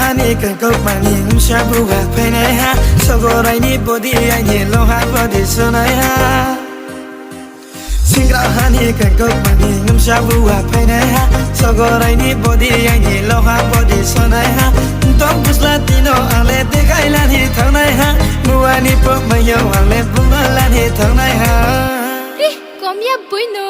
hani kan kau mani shabu ha pene ha sogorai ni body ai ni lo ha body sonai ha singra hani kan kau mani shabu ha pene ha sogorai ni body ai ni lo ha body sonai ha tom puslatino ale te kai lan hi thanai ha muani po mayo ale bunga lan hi thanai ha ri komya buino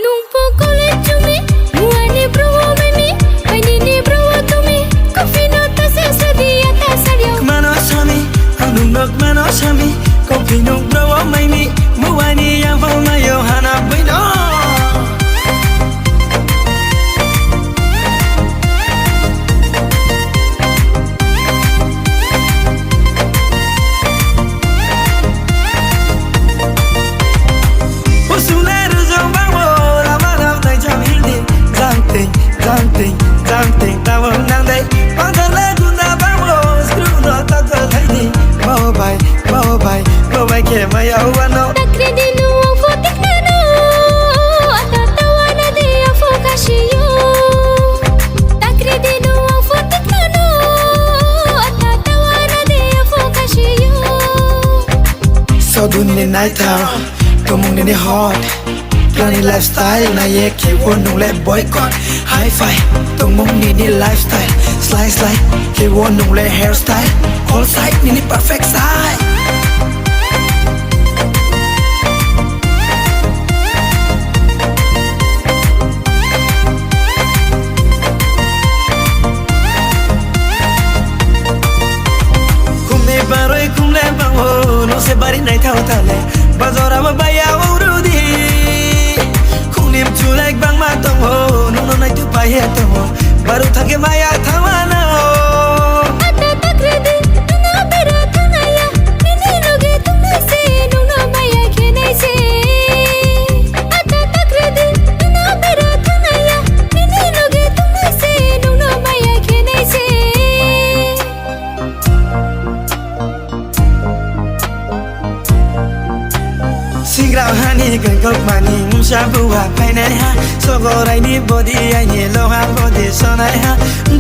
nung po kole chumi muani bro mami pani ni bro tumi kofino ta se sadia ta sadio mano sami anung nok mano sami kofino bro mami muani yang po mayo hana buino Something ta vong nang đây con thật lẽ chúng ta bám vô screw nó ta cơ thấy đi bao bay kể mày áo anh nó ta credi no fo tiknano ata tawana de fo kashiyo ta credi no fo tiknano ata tawana de fo kashiyo so dun ni night town công ni hot Planning lifestyle na ye ki won nung le boycott high five tong mong ni lifestyle slide ki won nung le hairstyle all side ni perfect side kum ne baroi kum le bang ho no se bari nai thao ta le bazora ba baya urudi Chulek bang matong ho nung nai tu pai he to ho baru thake maya thawana ho ata ta credi na bera thanaya ni loge tumne se nung na maya khene se ata ta credi na bera thanaya ni loge tumne se nung na maya khene se Singra hani kan kau mani shabu ha pene ha sogorai ni body ai ni lo ha body sonai ha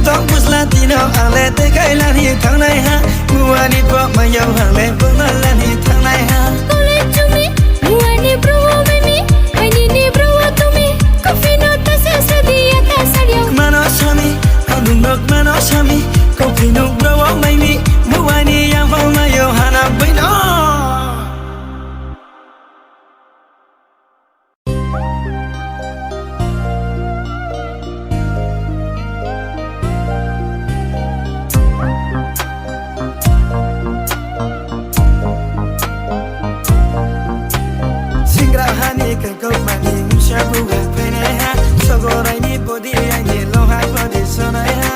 tom puslatino ale te kai lan hi thangnai ha muani po mayo hang le bunga lan hi thangnai ha kole chumi muani bro mami pani ni bro tumi kofino ta se sadia ta sadio mano sami anung nok mano sami kofino bro mami muani yang po mayo hana buino Hani kan kau mani shabu ha pene ha sogorai ni body ai ni lo ha body sonai ha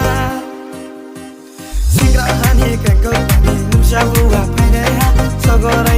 Singra hani kan kau mani shabu ha pene ha sogorai